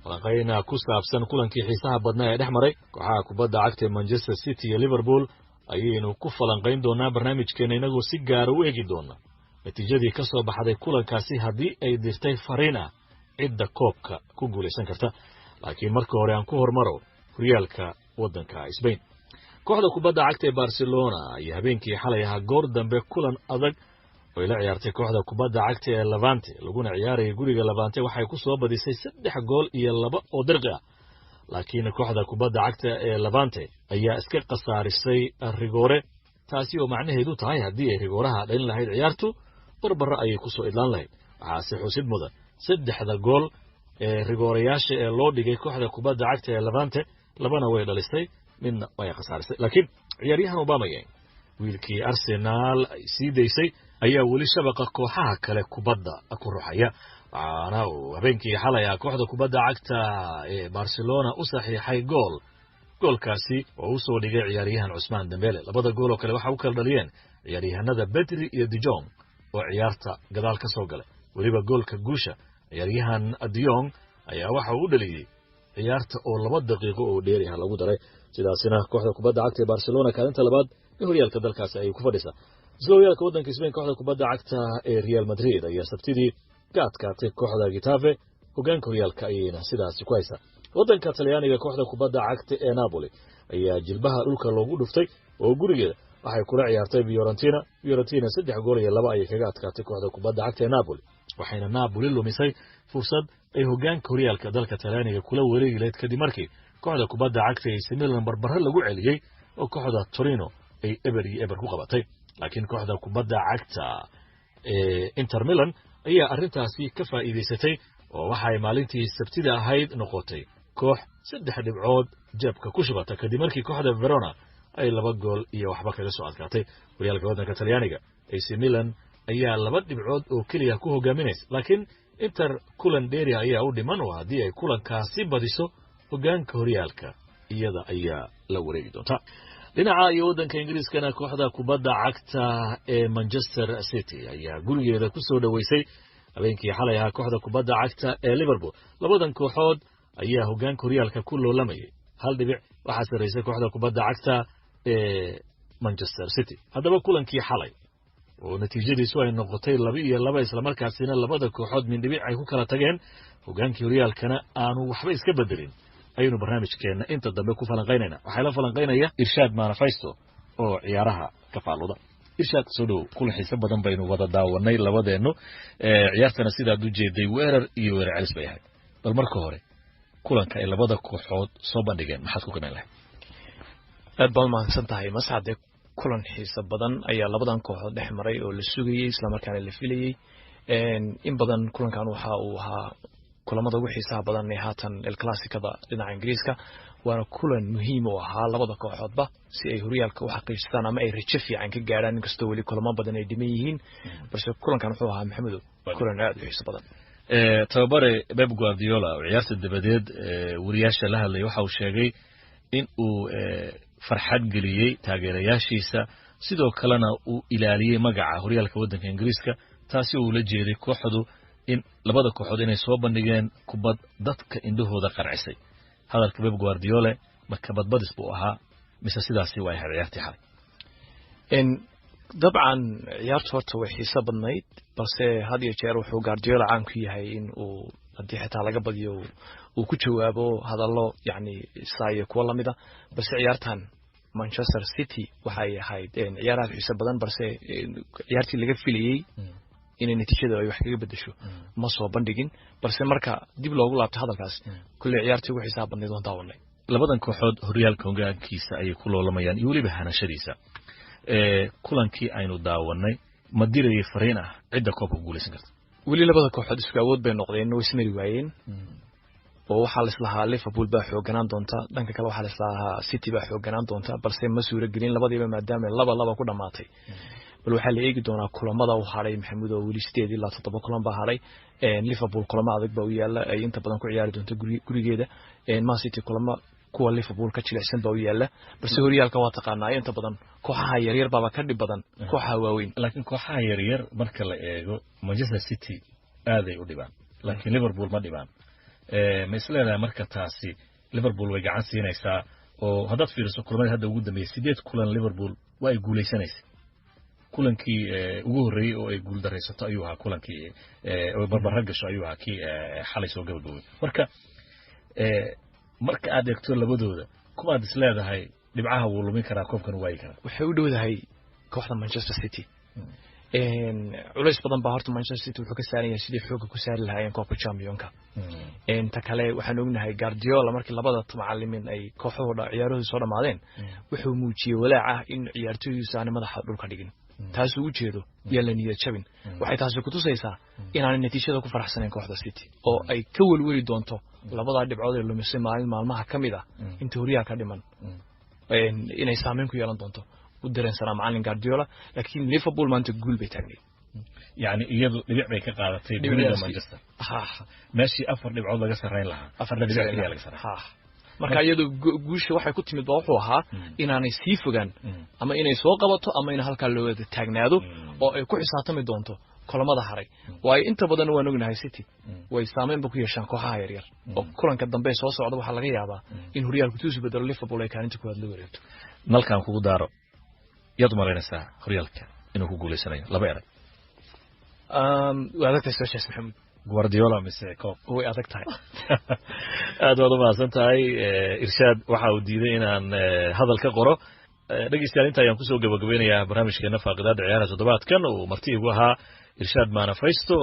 falanqayna ku saabsan kulankii xiisaha badnaa ee dhex maray kooxaha kubadda cagta Manchester City iyo Liverpool ayaynu ku falanqayn doonaa barnaamijkeena inagoo si gaar u eegi doona natiijadii ka soo baxday kulankaasi haddii ay dirtay fariin ah cidda koobka ku guulaysan karta laakiin marka hore aan ku hormaro horyaalka waddanka Spain kooxda kubadda cagta ee Barcelona ayaa habeenkii xalay ahaa goor dambe kulan adag oo la ciyaartay kooxda kubadda cagta ee Levante laguna ciyaarayay guriga Levante waxay ku soo badisay 3 gool iyo 2 oo dirqi ah laakiin kooxda kubadda cagta ee Levante ayaa iska qasaarisay rigoore taasi oo macnaheedu tahay haddii ay rigooraha dhalin lahayd ciyaartu barbara ayay ku soo idlaan lahayd waxaase xusid mudan 3 gool ee rigoorayaasha ee loo dhigay kooxda kubadda cagta ee Levante labana way dhalisay midna way qasaarisay laakiin ciyaaryahan Aubameyang wiilkii Arsenal ay sii daysay ayaa weli shabaqa kooxaha kale kubadda ku ruxaya waxaana uu habeenkii xalay kooxda kubadda cagta ee Barcelona u saxiixay goolkaasi oo u soo dhigay ciyaaryahan Ousmane Dembele labada gool oo kale waxa uu kala dhaliyeen ciyaaryahanada Pedri iyo De Jong oo ciyaarta gadaal ka soo galay waliba goolka guusha ciyaaryahan De Jong ayaa waxa uu dhaliyay ciyaarta oo 2 daqiiqo oo dheeri ah lagu daray sidaasina kooxda kubadda cagta ee Barcelona kaalinta labaad ee horyaalka dalkaasi ay ku fadhisaa horyaalka waddanka Spain kooxda kubadda cagta ee Real Madrid ayaa sabtidii ka adkaatay kooxda Getafe hogaanka horyaalka ayayna sidaasi ku haysaa waddanka Talyaaniga kooxda kubadda cagta ee Napoli ayaa jilbaha dhulka loogu dhuftay oo gurigeeda waxay kula ciyaartay Fiorentina 3 gool iyo 2 ayay kaga adkaatay kooxda kubadda cagta ee Napoli waxayna Napoli lumisay fursad ay hogaanka horyaalka dalka Talyaaniga kula wareegi lahayd kadib markii kooxda kubadda cagta ee AC Milan barbaro lagu celiyay oo kooxda Torino ay eber ku qabatay laakiin kooxda kubadda cagta ee Inter Milan ayaa arintaasi ka faa'iideysatay oo waxay maalintii Sabtida ahayd noqotay koox 3 dhibcood jabka ku shubata kadib markii kooxda Verona ay 2 gool iyo waxba kaga soo adkaatay horyaalka waddanka Talyaaniga AC Milan ayaa 2 dhibcood oo kaliya ku hogaaminaysa laakiin Inter kulan dheeri ayaa u dhiman oo haddii ay kulankaasi badiso hogaanka horyaalka iyada ayaa la wareegi doonta dhinaca iyo waddanka Ingiriiskana kooxda kubadda cagta ee Manchester City ayaa gurigeeda ku soo dhaweysay habeenkii xalay ahaa kooxda kubadda cagta ee Liverpool labadan kooxood ayaa hogaanka horyaalka ku loolamayay hal dhibic waxaa sareysay kooxda kubadda cagta ee Manchester City haddaba kulankii xalay oo natiijadiisu ay noqotay 2-2 isla markaasina labada kooxood min dhibic ay ku kala tageen hogaankii horyaalkana aanu waxba iska bedelin aynu barnaamijkeena inta dambe ku falanqaynayna waxay la falanqaynaya Irshaad Manafaysto oo ciyaaraha ka faaluda Irshaad soo dhow kulan xiiso badan baynu wada daawanay labadeenu ciyaartana sidaad u jeeday weerar iyo weerar celis bay ahayd bal marka hore kulanka ay labada kooxood soo bandhigeen maxaad ku qiimeyn lahayd aad baan mahadsan tahay mas'aade kulan xiiso badan ayaa labadan kooxood dhex maray oo la sugayay isla markaana la filayay in badan kulankan waxa uu ahaa kulamada ugu xiisaha badan ee haatan El Clasico-da dhinaca Ingiriiska waana kulan muhiim u ahaa labada kooxoodba si ay horyaalka u xaqiijistaan ama ay rajo fiican ka gaaraan inkastoo weli kulamo badan ay dhiman yihiin balse kulankan wuxuu ahaa Maxamedow kulan aad u xiiso badan tababare Pep Guardiola oo ciyaarta dabadeed wariyaasha la hadlay waxa uu sheegay in uu farxad geliyay taageerayaashiisa sidoo kalena uu ilaaliyay magaca horyaalka waddanka Ingiriiska taasi oo la jeeday kooxdu in labada kooxood inay soo bandhigeen kubad dadka indhahooda qarcisay hadalka Pep Guardiola ma kabadbadis buu ahaa mise sidaasi way ciyaartii xalay dabcan ciyaartu horta way xiiso badnayd balse had iyo jeer wuxuu Guardiola caan ku yahay in uu haddii xitaa laga badiyo uu ku jawaabo hadallo yani saayo kuwa lamida balse ciyaartan Manchester City waxay ahayd ciyaar aad xiiso badan balse ciyaartii laga filayay inay natiijada ay wax kaga bedesho ma soo bandhigin balse marka dib loogu laabto hadalkaas kulli ciyaartii ugu xiisaha badnayd oo daawanay labadan kooxood horyaalka hogaankiisa ay ku loolamayaan iyo waliba hanashadiisa kulankii aynu daawanay ma diray fariin ah cidda koobka guulaysan karta weli labada kooxood isku awood bay noqdeen way ismari waayeen oo waxa la islahaa Liverpool baa xooganaan doonta dhanka kale waxa la islahaa City baa xooganaan doonta balse ma suura gelin labadiiba maadaama 2-2 ku dhamaatay bal waxa la eegi doonaa kulamada uu haray Maxamed oo weli 8 ilaa 7 kulan baa haray Liverpool kulamo adag baa u yaala ay inta badan ku ciyaari doonto gurigeeda Man City kulamo kuwa Liverpool ka jilicsan baa u yaala balse horyaalka waa taqaanaa inta badan kooxaha yaryar baa ka dhib badan kooxaha waaweyn laakiin kooxaha yaryar marka la eego Manchester City aaday u dhibaan laakiin Liverpool ma dhibaan ma isleedahay marka taasi Liverpool way gacan siinaysaa oo haddaad fiiriso kulamada hadda ugu dambeeyay 8 kulan Liverpool waa ay guuleysanaysaa kulankii ugu horeeyay oo ay guul dareysato ayuu ahaa kulankii oo barbara gasho ayuu ahaa kii xalay soo gabagabay marka aad eegto labadooda kuwaad isleedahay dhibcaha wuu lumin karaa koobkan waay karaa waxay u dhowdahay kooxda Manchester City culays badan baa horta Manchester City wuxuu ka saaran yahay sidii xooga ku saari lahaayeen koobka championka ta kale waxaan ognahay Guardiola markii labada macallimiin ay kooxooda ciyaarahooda soo dhamaadeen wuxuu muujiyay walaac ah in ciyaartoydiisu aan madaxa dhulka dhigin taas uu jeedo yeelan iyo jabin waxay taasi ku tusaysaa inaan natiijada ku faraxsanayn kooxda City oo ay ka walwali doonto labada dhibcood ee lumisay maalmaha kamid ah inta horiyaha ka dhiman inay saameyn ku yeelan doonto u dareensanaa macallin Guardiola laakiin Liverpool maanta guul bay taagay يعني iyadu dhibic bay ka qaadatay dunida Manchester meeshii 4 dhibcood laga sareyn lahaa 4 dhibic laga sareeyay marka iyadu guusha waxay ku timid wuxuu ahaa inaanay sii fogaan ama inay soo qabato ama in halka loo wada taagnaado oo ay ku xisaabtami doonto kulamada haray way inta badan waan ognahay City way saameynba ku yeeshaan kooxaha yaryar oo kulanka dambe soo socda waxa laga yaabaa in horyaalku tuusu bedelo Liverpool ay kaalinta ku hadlo wareegto nalkan kugu daaro yad mareynaysaa horyaalka inuu ku guuleysanayo laba eray وهذا تسويش محمد Guardiola mise Klopp هو أذكر تاي aad wada maasantahay Irshaad waxa uu diiday inaan hadal ka qoro dhageystayaal inta ayaan ku soo gabagabeynayaa barnaamijkeena faaqidaada ciyaaraha toddobaadkan oo marti igu ahaa Irshaad Maana Faysto